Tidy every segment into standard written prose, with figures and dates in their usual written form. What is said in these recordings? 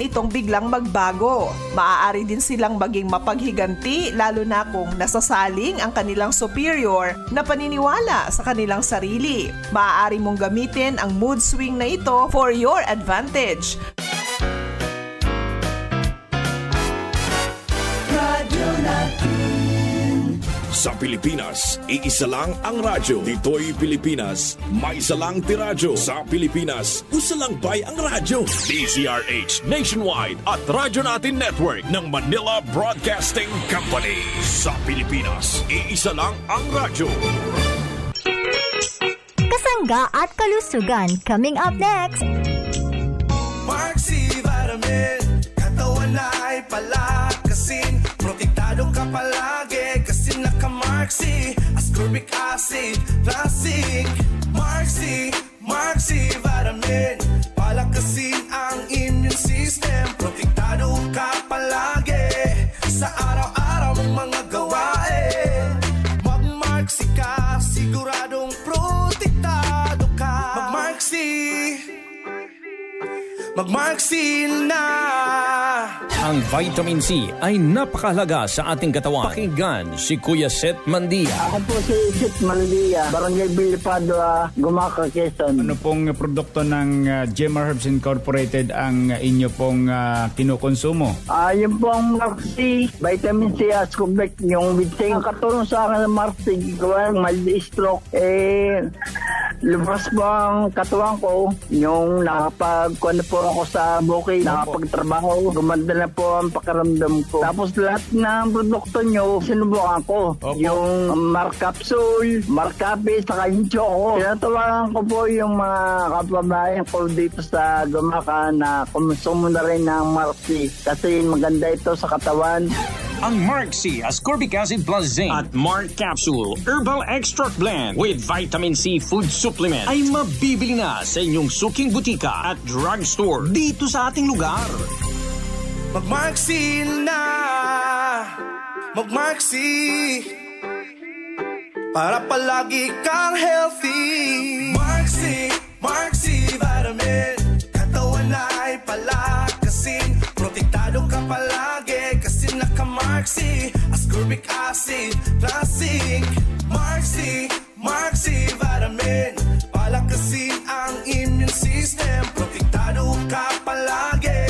rin itong biglang magbago. Maaari din silang maging mapaghiganti lalo na kung nasasaling ang kanilang superior na paniniwala sa kanilang sarili. Maaari mong gamitin ang mood swing na ito for your advantage. Sa Pilipinas, iisa lang ang radyo. Dito'y Pilipinas, may isa lang tiradyo. Sa Pilipinas, usa lang bay ang radyo. DZRH Nationwide at Radyo Natin Network ng Manila Broadcasting Company. Sa Pilipinas, iisa lang ang radyo. Kasangga at kalusugan coming up next. Marxi Vitamin, katawan na ay palakasin. Protektado ka palagi kasi naka-Marxi. Ascorbic acid, lasing. Marxi Vitamin, palakasin ang immune system. Protektado ka palagi sa araw-araw mong mga gawain. Mag-Marxi ka, siguradong protektado ka. Mag-Marxi na! Ang vitamin C ay napakahalaga sa ating katawan. Pakinggan si Kuya Seth Mandia. Ako po si Seth Mandia, Barangay Bilipadua, Gumaca, Quezon. Ano pong produkto ng Gemma Herbs Incorporated ang inyo pong kinukonsumo? Yung pong Marxi, vitamin C, ascorbic, yung bitsing. Ang katulong sa akin ng Marxi, gawin mild stroke, lumabas po ang katawan ko, yung nakapag-kuhan po ako sa bukid, nakapagtrabaho, gumanda na po ang pakiramdam ko. Tapos lahat ng produkto nyo, sinubukan ko. Yung Marcapsule, Marcapi, saka yung Choco. Tinatawagan ko po yung mga kababayan ko dito sa Gumaca na kumusumo na rin ng Marxi kasi maganda ito sa katawan. Ang Marxi Ascorbic Acid Plus Zinc at Mark Capsule Herbal Extract Blend with Vitamin C Food Supplement ay mabibili na sa inyong suking butika at drugstore dito sa ating lugar. Mag-Marxi na! Mag-Marxi! Para palagi kang healthy. Marxi Vitamin, katawan na ay palakasin. Protektado ka palagi kasi naka-Marxi. Ascorbic acid, lasing. Marxi Vitamin, palakasin ang immune system. Protektado ka palagi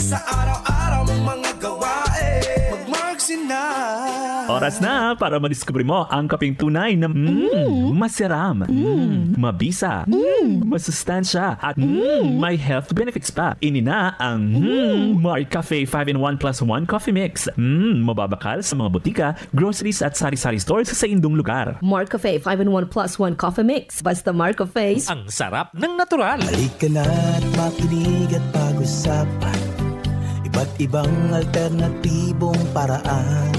sa araw-araw mong mga gawain. Mag-Marxi na! Oras na para madiskubre mo ang kaping tunay na masiram, mabisa, masustansya, at may health benefits pa. Inina ang Mark Cafe 5-in-1 plus 1 coffee mix. Mababakal sa mga butika, groceries at sari-sari stores sa indong lugar. Mark Cafe 5-in-1 plus 1 coffee mix. Basta Mark Cafe. Ang sarap ng natural. Halika na at makinig at pag-usapan iba't ibang alternatibong paraan.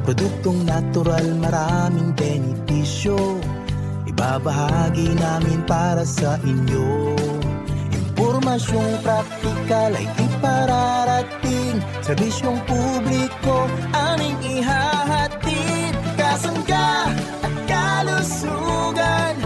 Produktong natural, maraming benepisyo. Ibabahagi namin para sa inyo. Impormasyong praktikal ay ipararating. Serbisyong publiko aming ihahatid. Kasangga at kalusugan,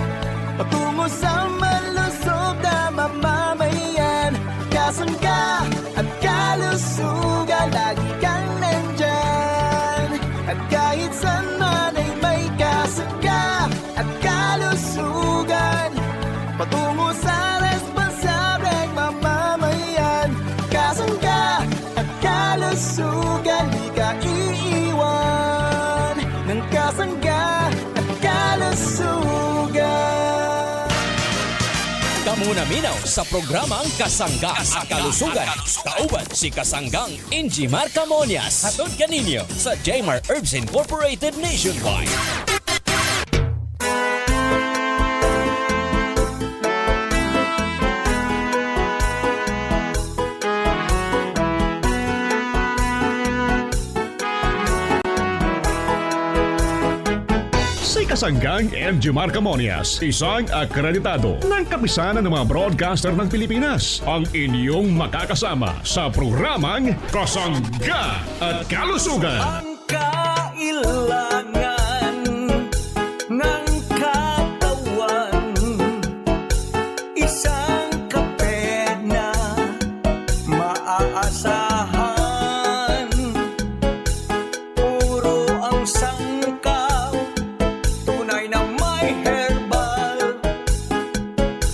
patungo sa malusog na mamamayan. Kasangga at kalusugan, lagi kang nandyan. At kahit saan man ay may kasangga at kalusugan, patungo sa responsableng mamamayan. Kasangga at kalusugan, di ka iiwan ng kasangga at kalusugan. Kamuna minaw sa programang Kasangga at Kalusugan. Kauban si Kasanggang Ingy Marcamonias. Hatod kaninyo sa Gemma Herbs Incorporated Nationwide. Kasanggang Ingy Marcamonias, isang akreditado ng kapisanan ng mga broadcaster ng Pilipinas. Ang inyong makakasama sa programang Kasangga at Kalusugan. Ang kailangan ng katawan, isang kape na maaasahan. Puro ang sangkap, tunay na may herbal.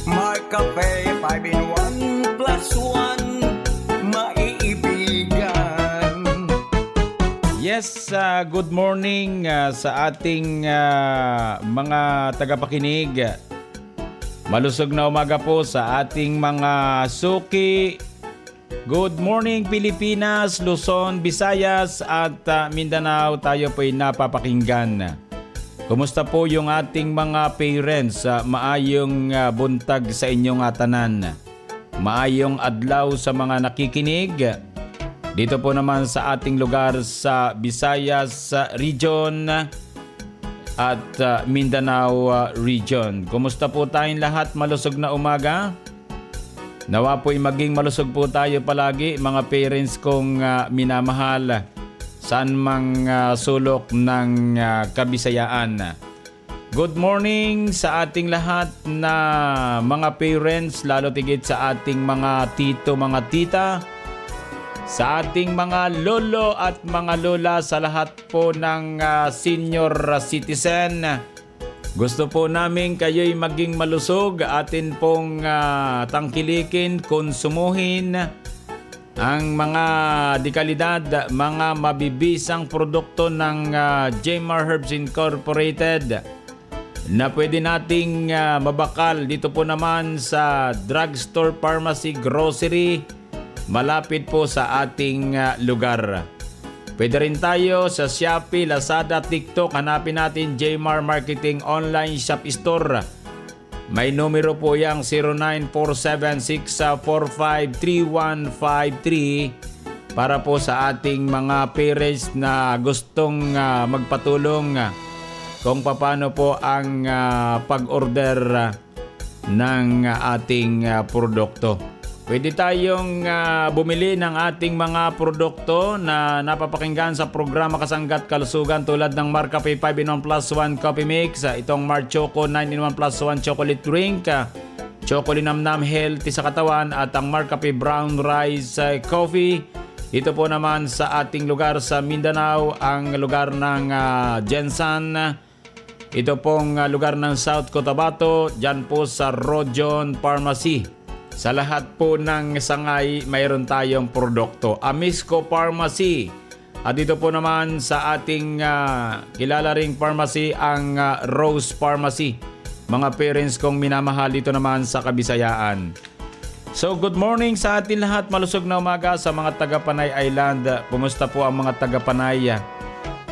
Marcafe 5-in-1 plus 1, maiibigan. Yes, good morning sa ating mga tagapakinig. Malusog na umaga po sa ating mga suki. Good morning Pilipinas, Luzon, Visayas at Mindanao. Tayo po'y napapakinggan. Kumusta po yung ating mga parents? Maayong buntag sa inyong tanan. Maayong adlaw sa mga nakikinig. Dito po naman sa ating lugar sa Visayas region at Mindanao region. Kumusta po tayong lahat? Malusog na umaga. Nawa po'y maging malusog po tayo palagi, mga parents kong minamahal, saan mang sulok ng Kabisayaan. Good morning sa ating lahat na mga parents, lalo tigit sa ating mga tito, mga tita, sa ating mga lolo at mga lola, sa lahat po ng senior citizen. Gusto po namin kayo'y maging malusog, atin pong tangkilikin, konsumuhin ang mga dekalidad, mga mabibisang produkto ng Jmar Herbs Incorporated na pwede nating mabakal dito po naman sa drugstore, pharmacy, grocery, malapit po sa ating lugar. Pwede rin tayo sa Shopee, Lazada, TikTok. Hanapin natin Jmar Marketing Online Shop Store. May numero po yung 0947645353 para po sa ating mga parents na gustong magpatulong kung paano po ang pag-order ng ating produkto. Pwede tayong bumili ng ating mga produkto na napapakinggan sa programa Kasanggat Kalusugan tulad ng Marcafe 5-in-1 plus 1 coffee mix, itong Mar Choco 9-in-1 plus 1 chocolate drink, Chocolate Namnam healthy sa katawan at ang Marcafe brown rice coffee. Ito po naman sa ating lugar sa Mindanao, ang lugar ng Jensan. Ito pong lugar ng South Cotabato, dyan po sa Rojon Pharmacy. Sa lahat po ng sangay, mayroon tayong produkto. Amisco Pharmacy. At dito po naman sa ating kilala ring pharmacy, ang Rose Pharmacy. Mga parents kong minamahal, dito naman sa Kabisayaan. So good morning sa atin lahat. Malusog na umaga sa mga taga Panay Island. Kumusta po ang mga taga Panay?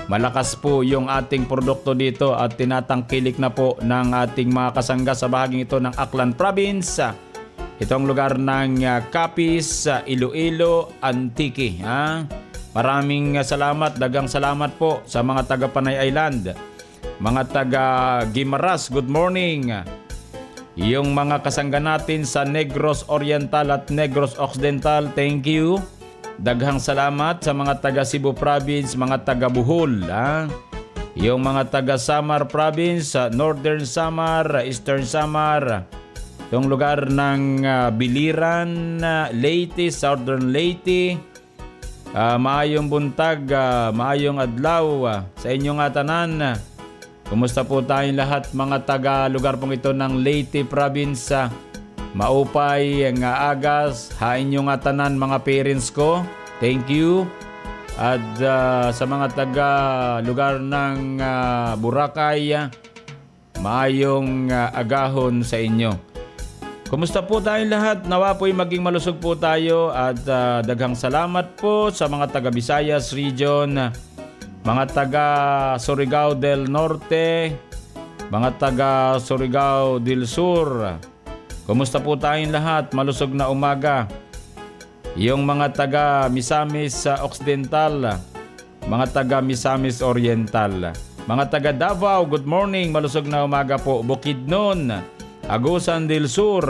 Malakas po yung ating produkto dito at tinatangkilik na po ng ating mga kasangga sa bahaging ito ng Aklan Province. Itong lugar ng Capiz, Iloilo, Antique. Maraming salamat, dagang salamat po sa mga taga Panay Island. Mga taga Guimaras, good morning. Yung mga kasangga natin sa Negros Oriental at Negros Occidental, thank you. Daghang salamat sa mga taga Cebu Province, mga taga Bohol. Yung mga taga Samar Province, Northern Samar, Eastern Samar. Itong lugar ng Biliran, Leyte, Southern Leyte. Maayong buntag, maayong adlaw sa inyong tanan. Kumusta po tayong lahat mga taga lugar pong ito ng Leyte Province. Maupay, nga agas, hain yung tanan mga parents ko. Thank you. At sa mga taga lugar ng Boracay, maayong agahon sa inyo. Kumusta po tayong lahat? Nawa po'y maging malusog po tayo at daghang salamat po sa mga taga Visayas region, mga taga Surigao del Norte, mga taga Surigao del Sur. Kumusta po tayong lahat? Malusog na umaga. Yung mga taga Misamis Occidental, mga taga Misamis Oriental, mga taga Davao, good morning. Malusog na umaga po. Bukidnon, Agusan del Sur,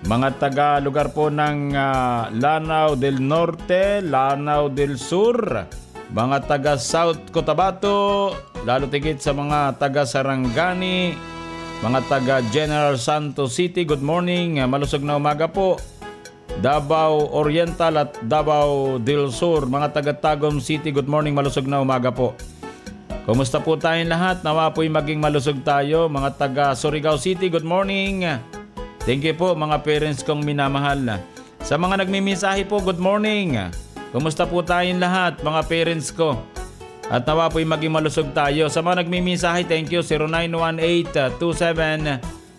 mga taga lugar po ng Lanao del Norte, Lanao del Sur, mga taga South Cotabato, lalo tigit sa mga taga Sarangani, mga taga General Santos City, good morning, malusog na umaga po. Davao Oriental at Davao del Sur. Mga taga-Tagum City, good morning, malusog na umaga po. Kumusta po tayong lahat? Nawa po'y maging malusog tayo. Mga taga Surigao City, good morning. Thank you po mga parents kong minamahal. Sa mga nagmimisahe po, good morning. Kumusta po tayong lahat mga parents ko? At nawa po'y maging malusog tayo. Sa mga nagmimisahe, thank you.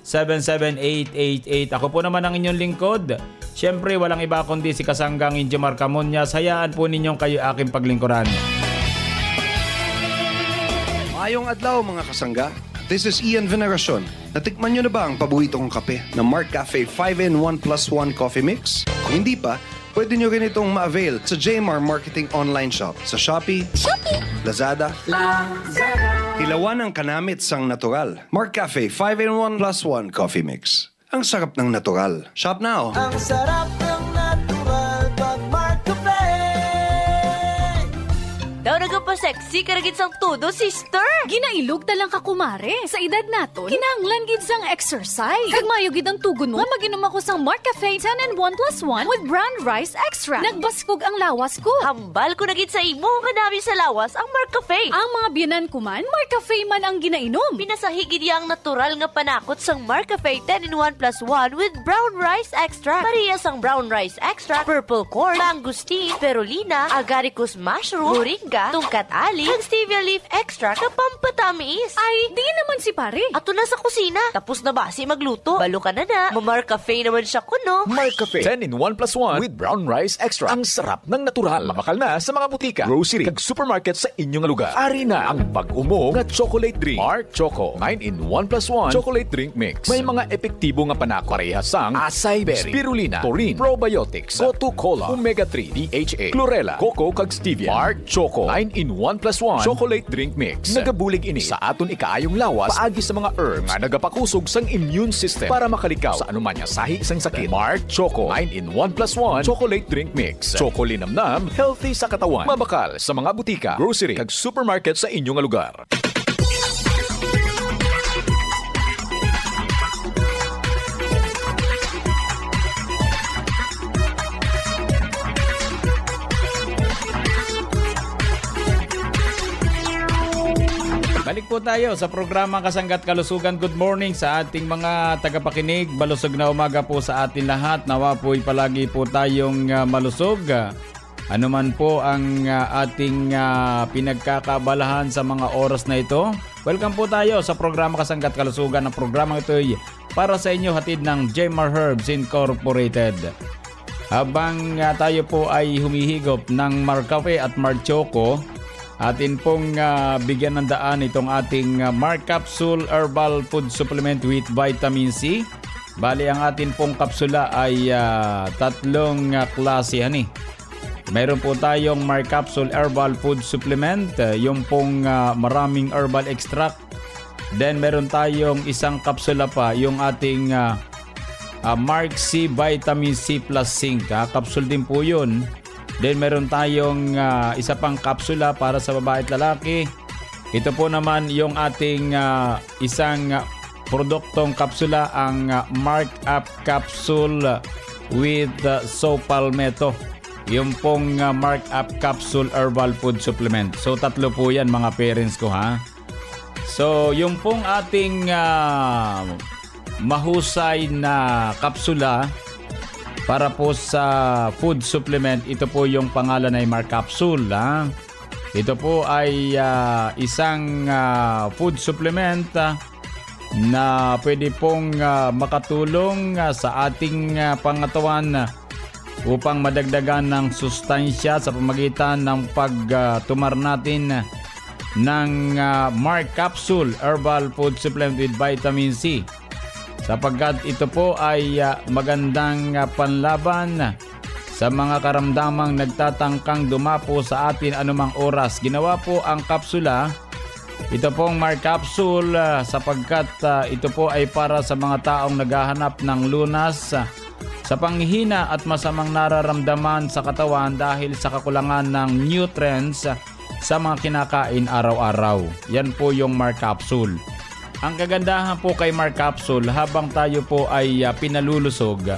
0918-277-77888. Ako po naman ang inyong lingkod. Siyempre, walang iba kundi si Kasanggang Injo Marcamuñas. Hayaan po ninyong kayo aking paglingkuran. Mayong adlaw mga kasangga. This is Ian Veneracion. Natikman nyo na ba ang paborito kong kape na Mark Cafe 5-in-1+1 Coffee Mix? Kung hindi pa, pwede nyo rin itong ma-avail sa JMR Marketing Online Shop sa Shopee, Lazada, Hilawan ang kanamit sang natural. Mark Cafe 5-in-1+1 Coffee Mix. Ang sarap ng natural. Shop now! Ang sarap ng natural pag Mark Cafe. Daw nagapasexy karagit sang todo, sister. Ginailog talang ka kumare. Sa edad naton, kinahanglan gid sang exercise. Kag mayo gid ang tugon mo. Maginom ako sang Mark Cafe 10-in-1+1 with brown rice extra. Nagbaskog ang lawas ko. Hambal ko na gid sa imo kanami sa lawas ang Mark Cafe. Ang mga biyanan ko man, Mark Cafe man ang ginainom. Pinasahigid yang natural nga panakot sang Mark Cafe 10-in-1+1 with brown rice extra. Pareha sang brown rice extra, purple corn, mangosteen, spirulina, agaricus mushroom, moringa, tungkat ali, ang stevia leaf extra kapampatamis. Ay, di naman si pare. Ato na sa kusina. Tapos na ba si magluto? Balo ka na na. Mark Cafe naman siya kuno. Mark Cafe 10-in-1+1 with brown rice extra. Ang sarap ng natural. Mabakal na sa mga butika, grocery, kag supermarket sa inyong lugar. Ari na ang pag-umo nga chocolate drink. Mark Choco 9-in-1+1 chocolate drink mix. May mga epektibo nga panako. Parehas sang acai berry, spirulina, taurine, probiotics, Gotu Cola, omega-3, DHA, chlorella, coco kag stevia. Mark Choco 9-in-1+1 chocolate drink mix. Nagabulig ini sa aton ikaayong lawas paagi sa mga herbs nga nagapakusog sang immune system para makalikaw sa anuman nga sahi sang sakit. Mark Choco 9-in-1+1 chocolate drink mix. Choco linamnam, healthy sa katawan. Mabakal sa mga butika, grocery kag supermarket sa inyong lugar. Balik po tayo sa programa Kasanggat Kalusugan. Good morning sa ating mga tagapakinig. Malusog na umaga po sa atin lahat. Nawa po'y palagi po tayong malusog. Ano man po ang ating pinagkakabalahan sa mga oras na ito. Welcome po tayo sa programa Kasanggat Kalusugan. Ang programa ito ay para sa inyo hatid ng JMR Herbs Incorporated. Habang tayo po ay humihigop ng Mark Cafe at Mark Choco, atin pong bigyan ng daan itong ating Mark Capsule Herbal Food Supplement with Vitamin C. Bali, ang atin pong kapsula ay tatlong klase. Mayroon po tayong Mark Capsule Herbal Food Supplement, yung pong maraming herbal extract. Then meron tayong isang kapsula pa, yung ating Mark C Vitamin C Plus Zinc. Kapsul din po yun. Then meron tayong isa pang kapsula para sa babae at lalaki. Ito po naman yung ating isang produktong kapsula, ang Mark Up Capsule with Soap Palmetto. Yung pong Mark Up Capsule Herbal Food Supplement. So tatlo po yan mga parents ko ha. So yung pong ating mahusay na kapsula para po sa food supplement, ito po yung pangalan ay Mark Capsule. Ito po ay isang food supplement na pwede pong makatulong sa ating pangatawan upang madagdagan ng sustansya sa pamagitan ng pagtumar natin ng Mark Capsule Herbal Food Supplement with Vitamin C. Sapagkat ito po ay magandang panlaban sa mga karamdamang nagtatangkang dumapo sa atin anumang oras. Ginawa po ang kapsula, ito pong Mark Capsule, sapagkat ito po ay para sa mga taong naghahanap ng lunas sa panghihina at masamang nararamdaman sa katawan dahil sa kakulangan ng nutrients sa mga kinakain araw-araw. Yan po yung Mark Capsule. Ang kagandahan po kay Mark Capsule, habang tayo po ay pinalulusog,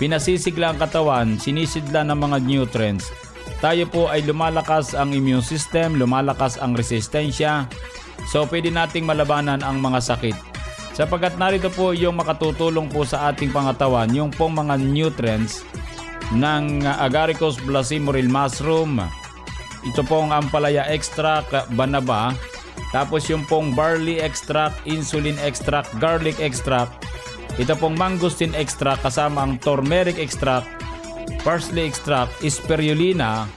pinasisigla ang katawan, sinisidla ng mga nutrients, tayo po ay lumalakas ang immune system, lumalakas ang resistensya. So pwede nating malabanan ang mga sakit. Sapagkat narito po yung makatutulong po sa ating pangatawan, yung pong mga nutrients ng Agaricus blossimoril mushroom. Ito pong ampalaya extract, banaba. Tapos yung pong barley extract, insulin extract, garlic extract. Ito pong mangosteen extract kasama ang turmeric extract, parsley extract, spirulina,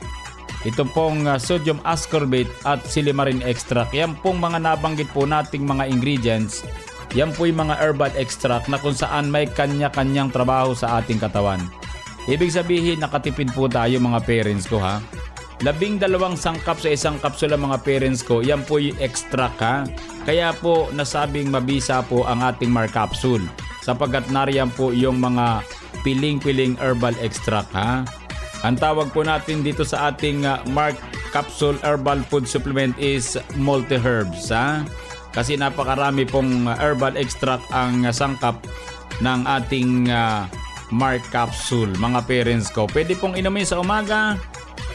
ito pong sodium ascorbate at silimarin extract. Yan pong mga nabanggit po nating mga ingredients. Yan po yung mga herbal extract na kung saan may kanya-kanyang trabaho sa ating katawan. Ibig sabihin, nakatipid po tayo mga parents ko ha. 12 sangkap sa isang kapsula mga parents ko, yan po yung extract ha. Kaya po nasabing mabisa po ang ating Mark Capsule. Sapagkat nariyan po yung mga piling-piling herbal extract ha. Ang tawag po natin dito sa ating Mark Capsule Herbal Food Supplement is multi-herbs ha. Kasi napakarami pong herbal extract ang sangkap ng ating Mark Capsule mga parents ko. Pwede pong inumin sa umaga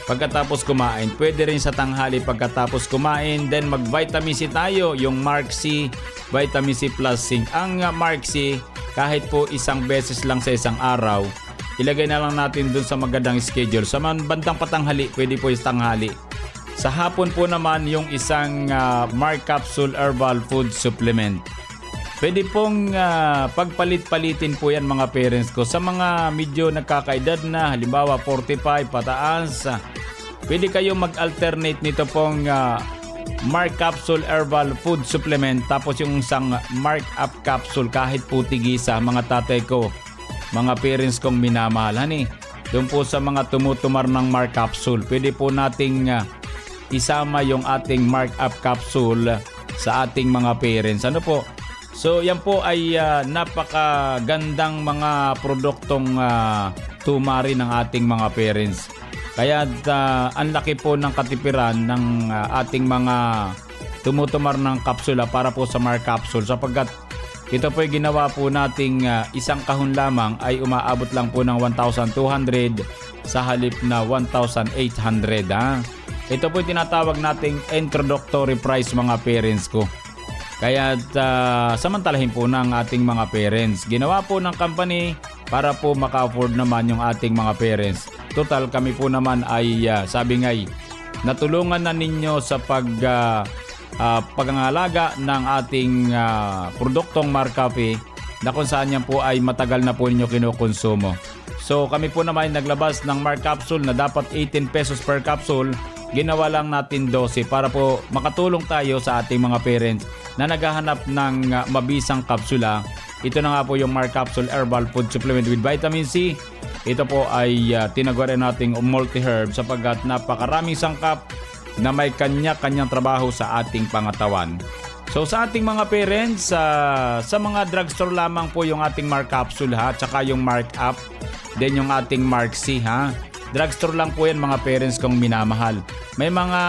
pagkatapos kumain. Pwede rin sa tanghali pagkatapos kumain. Then mag-vitamin C tayo, yung Mark C, Vitamin C Plus Zinc. Ang Mark C, kahit po isang beses lang sa isang araw, ilagay na lang natin dun sa magandang schedule. Sa bandang patanghali, pwede po yung tanghali. Sa hapon po naman yung isang Mark Capsule Herbal Food Supplement. Pwede pong pagpalit-palitin po yan mga parents ko. Sa mga medyo nagkakaedad na, halimbawa 45 pataas, pwede kayong mag-alternate nito pong Mark Capsule Herbal Food Supplement tapos yung isang Mark Up Capsule kahit po tigisa mga tatay ko, mga parents kong minamahalan doon po sa mga tumutumar ng Mark Capsule, pwede po nating isama yung ating Mark Up Capsule sa ating mga parents. Ano po? So yan po ay napakagandang mga produktong tumari ng ating mga parents. Kaya ang laki po ng katipiran ng ating mga tumutumar ng kapsula para po sa Mark Capsule. Sapagkat ito po ay ginawa po nating isang kahon lamang ay umaabot lang po ng 1,200 sa halip na 1,800. Ito po tinatawag nating introductory price mga parents ko. Kaya samantalahin po ng ating mga parents. Ginawa po ng company para po maka-afford naman yung ating mga parents. Total kami po naman ay sabi nga'y natulungan na ninyo sa pagangalaga ng ating produktong Mark Cafe na kung saan yan po ay matagal na po ninyo kinukonsumo. So kami po naman ay naglabas ng Mark Capsule na dapat 18 pesos per capsule. Ginawa lang natin 12 para po makatulong tayo sa ating mga parents na naghahanap ng mabisang kapsula. Ito na nga po yung Mark Capsule Herbal Food Supplement with Vitamin C. Ito po ay tinagurian nating multi-herb sapagkat napakaraming sangkap na may kanya-kanyang trabaho sa ating pangatawan. So sa ating mga parents, sa mga drugstore lamang po yung ating Mark Capsule ha, tsaka yung Mark Up, then yung ating Mark C ha. Drugstore lang po yan mga parents kong minamahal. May mga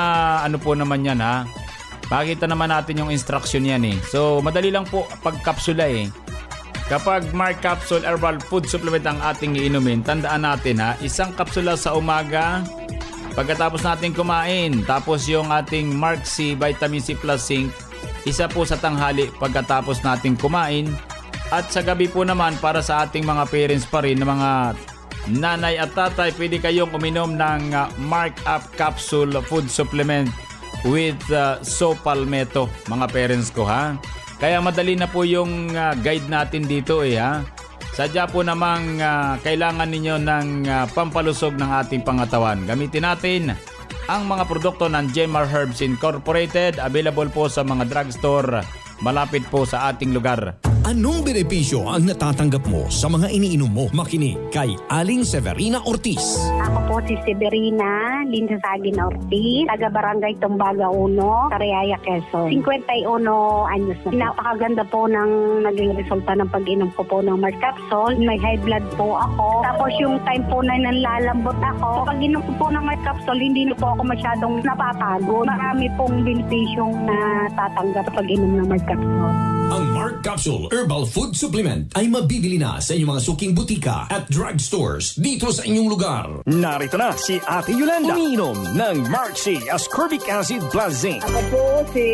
ano po naman yan ha. Pakita naman natin yung instruction yan So madali lang po pagkapsula Kapag Mark Capsule Herbal Food Supplement ang ating iinumin, tandaan natin isang kapsula sa umaga pagkatapos natin kumain. Tapos yung ating Mark C Vitamin C Plus Zinc, isa po sa tanghali pagkatapos natin kumain. At sa gabi po naman para sa ating mga parents pa rin, mga nanay at tatay, pwede kayong uminom ng Mark Up Capsule Food Supplement with So Palmetto mga parents ko ha. Kaya madali na po yung guide natin dito Sadya po namang kailangan ninyo ng pampalusog ng ating pangatawan. Gamitin natin ang mga produkto ng Jemar Herbs Incorporated. Available po sa mga drugstore malapit po sa ating lugar. Anong benepisyo ang natatanggap mo sa mga iniinom mo? Makinig kay Aling Severina Ortiz. Ako po si Severina Linsasagin Ortiz, taga Barangay Tumbaga 1, Cariaya, Quezon. 51 anyos na. Napakaganda po ng naging resulta ng pag-inom ko po ng Mark Capsule. May high blood po ako. Tapos yung time po na nanlalambot ako, pag inom ko po ng Mark Capsule, hindi na po ako masyadong napapagod. Marami pong benepisyong natatanggap pag inom ng Mark Capsule. Ang Mark Capsule Herbal Food Supplement ay mabibili na sa inyong mga suking butika at drugstores dito sa inyong lugar. Narito na si Ate Yolanda. Umiinom ng Mark C. Ascorbic Acid Plus Zinc. Ako po si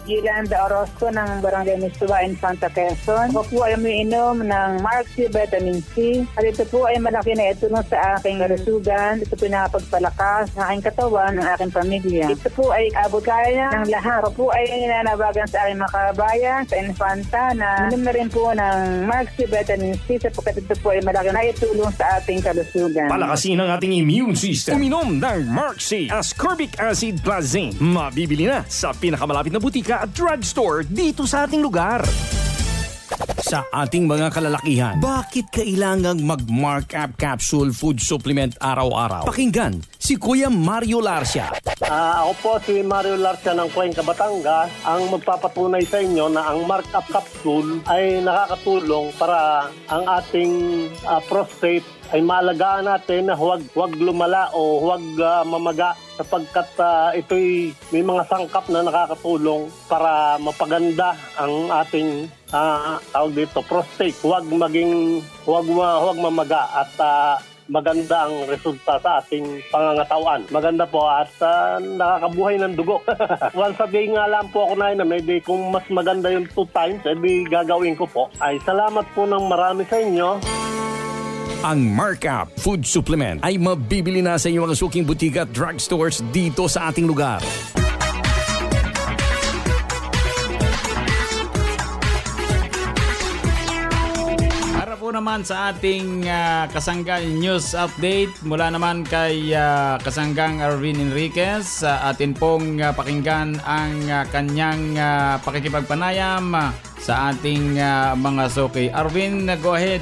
Yolanda Orozco ng Barangay Mistua in Santa Quezon. Ako po ay umiinom ng Mark C Vitamin C. At ito po ay malaki na itulong sa aking kalusugan. Ito po nakapagpalakas ng aking katawan, ng aking pamilya. Ito po ay abot kaya ng lahat. Ako po ay nananabagan sa aking mga kabayan, sa Infanta, na minom na rin po ng Mark C Vitamin C sapagkat ito po ay malaki na itulong sa ating kalusugan. Palakasin ang ating immune system. Uminom ng Mark C Ascorbic Acid Plus Zinc. Mabibili na sa pinakamalapit na butika at drugstore dito sa ating lugar. Sa ating mga kalalakihan, bakit kailangang mag-Mark-Up Capsule Food Supplement araw-araw? Pakinggan si Kuya Mario Larcia. Ako po si Mario Larcia ng Cuenca, Batangas. Ang magpapatunay sa inyo na ang Mark-Up Capsule ay nakakatulong para ang ating prostate ay maalagaan natin na huwag lumala o huwag mamaga sapagkat ito'y may mga sangkap na nakakatulong para mapaganda ang ating tawag dito, prostate. Huwag mamaga at maganda ang resulta sa ating pangangatawan. Maganda po at nakakabuhay ng dugo. Once a day nga lang po ako nainom. Maybe kung mas maganda yung 2 times, edi gagawin ko po. Ay salamat po ng marami sa inyo. Ang Mark-Up Food Supplement ay mabibili na sa inyong mga suking butika at drugstores dito sa ating lugar. Para po naman sa ating kasanggang news update mula naman kay kasanggang Arvin Enriquez, atin pong pakinggan ang kanyang pakikipagpanayam sa ating mga suki. Arvin, go ahead.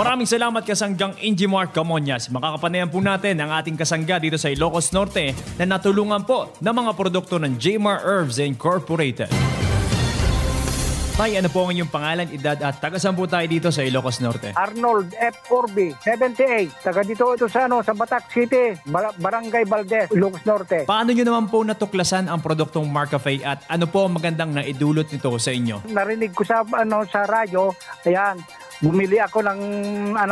Maraming salamat kasanggang Ingimar Camonias. Makakapanayan po natin ang ating kasangga dito sa Ilocos Norte na natulungan po ng mga produkto ng Jmar Herbs Incorporated. Tay, ano po ang inyong pangalan, edad at taga-saan po tayo dito sa Ilocos Norte? Arnold F. Corby, 78. Taga dito ito sa Batak City, Barangay Valdez, Ilocos Norte. Paano nyo naman po natuklasan ang produktong Marcafe at ano po ang magandang naidulot nito sa inyo? Narinig ko sa radyo, ayan, bumili ako ng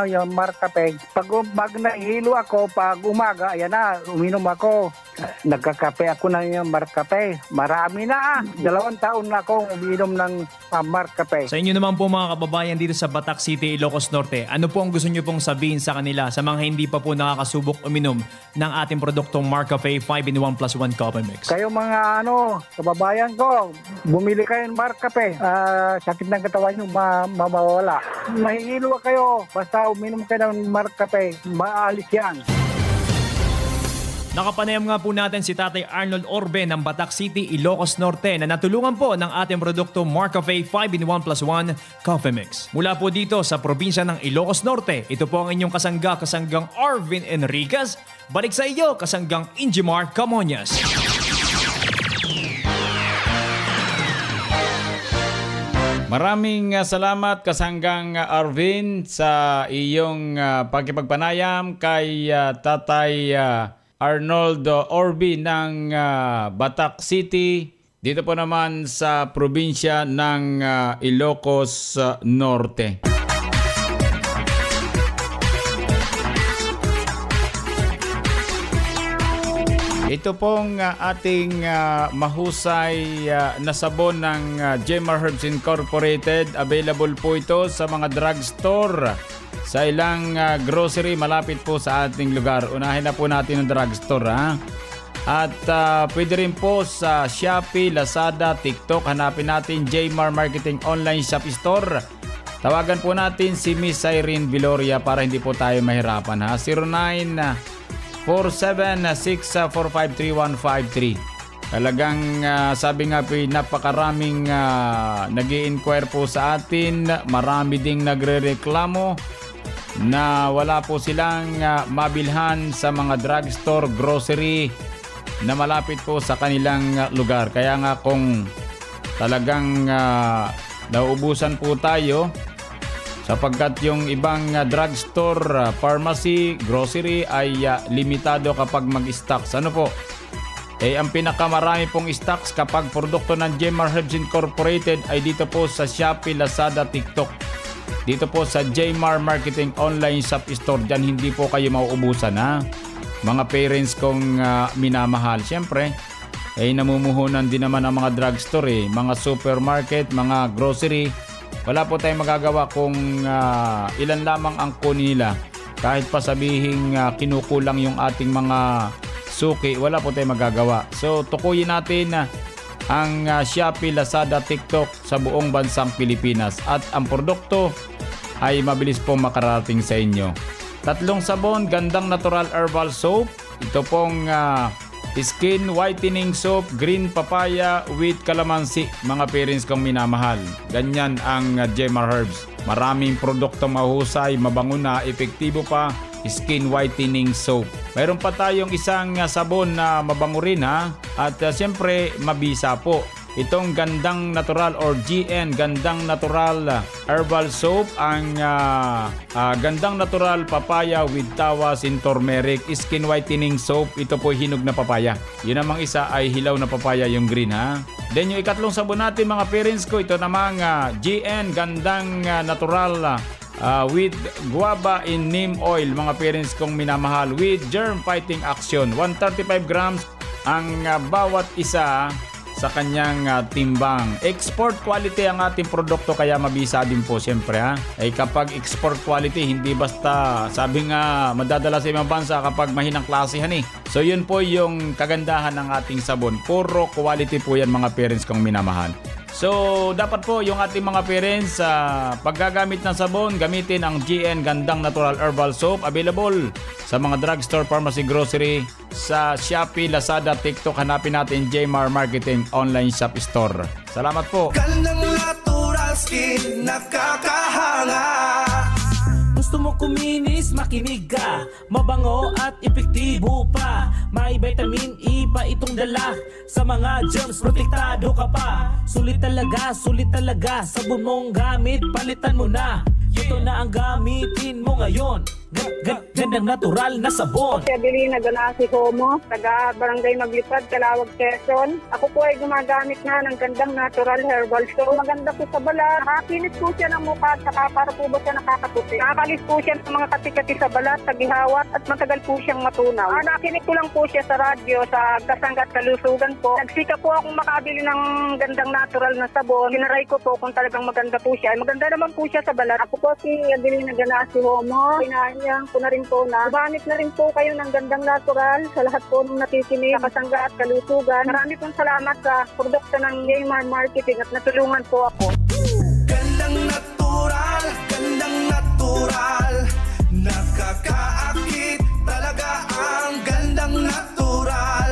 yung Marcafe. Pag nahihilo ako, pag umaga, ayan na, uminom ako. Nagkakape ako ng Marcafe. Marami na. 2 taon na akong uminom ng Marcafe. Sa inyo naman po mga kababayan dito sa Batak City, Ilocos Norte, ano po ang gusto nyo pong sabihin sa kanila sa mga hindi pa po nakakasubok uminom ng ating produktong Marcafe 5-in-1 plus 1 Coffee Mix? Kayo mga kababayan ko, bumili kayo ng Marcafe. Sakit ng katawan nyo mawawala. Mahihilo kayo, basta uminom kayo ng Marcafe, maalis yan. Nakapanayam nga po natin si Tatay Arnold Orbe ng Batak City, Ilocos Norte na natulungan po ng ating produkto Marcafe 5-in-1 plus 1 Coffee Mix. Mula po dito sa probinsya ng Ilocos Norte, ito po ang inyong kasanggang Arvin Enriquez. Balik sa iyo, kasanggang Ingimar Camonias. Maraming salamat kasanggang Arvin sa iyong pagkipagpanayam kay Tatay Arnold Orbe ng Batak City, dito po naman sa probinsya ng Ilocos Norte. Ito pong ating mahusay na sabon ng Jmar Herbs Incorporated. Available po ito sa mga drugstore. Sa ilang grocery malapit po sa ating lugar. Unahin na po natin ang drugstore, ha? At pwede rin po sa Shopee, Lazada, TikTok. Hanapin natin Jmar Marketing Online Shop Store. Tawagan po natin si Miss Irene Viloria para hindi po tayo mahirapan, ha? 0947-645-3153. Talagang sabi nga po, napakaraming nag-i-inquire po sa atin. Marami ding nagre-reklamo na wala po silang mabilhan sa mga drugstore, grocery na malapit po sa kanilang lugar. Kaya nga kung talagang nauubusan po tayo, sapagkat yung ibang drugstore, pharmacy, grocery ay limitado kapag mag-stocks. Ano po? Ang pinakamarami pong stocks kapag produkto ng Jmar Herbs Incorporated ay dito po sa Shopee, Lazada, TikTok. Dito po sa Jmar Marketing Online Shop Store. Diyan hindi po kayo mauubusan, ha? Mga parents kong minamahal. Siyempre, namumuhunan din naman ang mga drugstore, mga supermarket, mga grocery. Wala po tayong magagawa kung ilan lamang ang kunin nila. Kahit pa sabihing kinukulang yung ating mga suki, wala po tayong magagawa. So, tukuyin natin ang Shopee, Lazada, TikTok sa buong bansang Pilipinas. At ang produkto ay mabilis pong makarating sa inyo. 3 sabon, gandang natural herbal soap. Ito pong skin whitening soap, green papaya with calamansi. Mga parents kong minamahal, ganyan ang Jmar Herbs. Maraming produkto mahusay, mabango na, epektibo pa, skin whitening soap. Mayroon pa tayong isang sabon na mabango rin, ha? At siyempre mabisa po. Itong gandang natural or GN, gandang natural herbal soap, ang gandang natural papaya with tawas in turmeric, skin whitening soap. Ito po hinog na papaya. Yun namang isa ay hilaw na papaya, yung green, ha. Then yung ikatlong sabon natin mga parents ko, ito namang GN, gandang natural with guava in neem oil. Mga parents kong minamahal, with germ fighting action. 135 grams ang bawat isa sa kanyang timbang. Export quality ang ating produkto, kaya mabisa din po siyempre, ha. Kapag export quality, hindi basta sabi nga madadala sa ibang bansa kapag mahinang klasihan, eh. So yun po yung kagandahan ng ating sabon. Puro quality po yan mga parents kong minamahal. So dapat po yung ating mga parents paggagamit ng sabon, gamitin ang GN Gandang Natural Herbal Soap. Available sa mga drugstore, pharmacy, grocery, sa Shopee, Lazada, TikTok. Hanapin natin Jmar Marketing Online Shop Store. Salamat po. Gandang natural skin, nakakahanga. Gusto mo kuminis, makinig ka. Mabango at epektibo pa. May vitamin E pa itong dala. Sa mga germs, protektado ka pa. Sulit talaga, sabon mong gamit, palitan mo na. Ito na ang gamitin mo ngayon. Gandang natural na sabon. Si Adelina Ganasi Homo, taga Barangay Maglipad, Calawag, Quezon. Ako po ay gumagamit na ng gandang natural herbal soap. Maganda po sa balat. Nakakinis po siya ng mukha at saka para po ba siya nakakaputi. Nakakalis po siya ng mga kati-kati sa balat, tagihawat at matagal po siyang matunaw. Nakinig ko lang po siya sa radyo sa Kasanggat Kalusugan po. Nagsika po akong makabili ng gandang natural na sabon. Ginaray ko po kung talagang maganda po siya. Maganda naman po siya sa balat. Ako po si Adelina Ganasi Homo. Pinahanyang ko na rin po na gumanit na rin po kayo ng gandang natural sa lahat po ng nakikinig sa Kasangga at Kalusugan. Marami pong salamat sa produkto ng Jmar Marketing at natulungan po ako. Gandang natural, nakakaakit talaga ang gandang natural.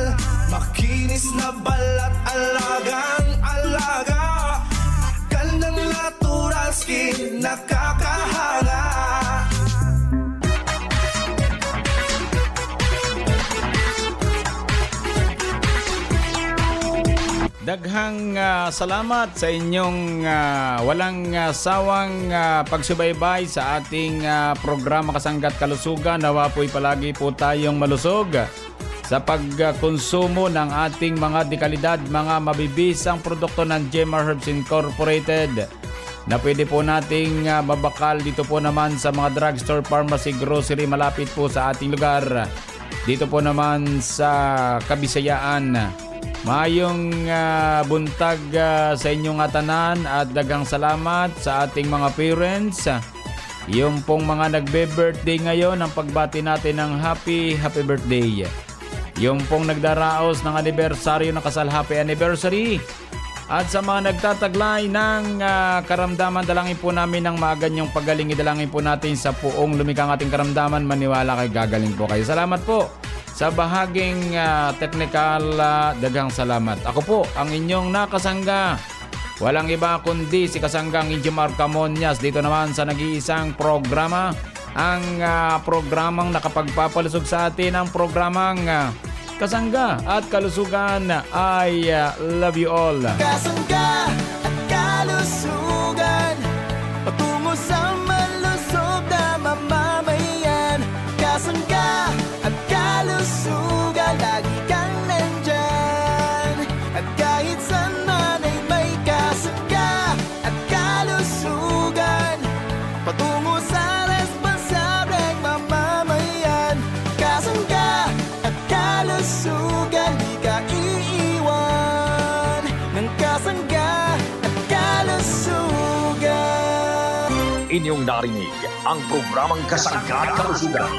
Makinis na balat, alagang-alaga. Gandang natural skin, nakakahanga. Daghang salamat sa inyong walang sawang pagsubaybay sa ating programa Kasanggat Kalusugan. Nawa po'y palagi po tayong malusog sa pagkonsumo ng ating mga dekalidad, mga mabibisang produkto ng Jmar Herbs Incorporated na pwede po nating mabakal dito po naman sa mga drugstore, pharmacy, grocery malapit po sa ating lugar. Dito po naman sa Kabisayaan. Mayong buntag sa inyong atanan at daghang salamat sa ating mga parents. Yung pong mga nagbe-birthday ngayon, ang pagbati natin ng happy birthday. Yung pong nagdaraos ng anibersaryo ng kasal, happy anniversary. At sa mga nagtataglay ng karamdaman, dalangin po namin ng maaganyang paggaling. Idalangin po natin sa puong lumikang ating karamdaman. Maniwala kay gagaling po kayo. Salamat po. Sa bahaging technical, daghang salamat. Ako po, ang inyong nakasangga. Walang iba kundi si Kasanggang Injimar Camonias. Dito naman sa nag-iisang programa. Ang programang nakapagpapalusog sa atin, ang programang Kasangga at Kalusugan. I love you all. Kasangga at Kalusugan, patungo sa Inyong narinig ang programang Kasangga Kalusugan.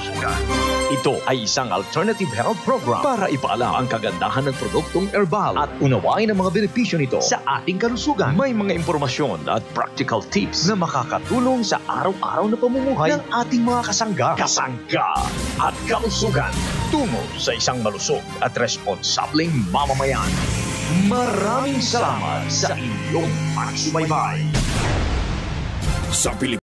Ito ay isang alternative health program para ipaalam ang kagandahan ng produktong herbal at unawain ang mga benepisyo nito sa ating kalusugan. May mga impormasyon at practical tips na makakatulong sa araw-araw na pamumuhay ng ating mga kasangga. Kasangga at kalusugan tungo sa isang malusog at responsableng mamamayan. Maraming salamat sa inyong pagsubaybay. Sa Pilipinas.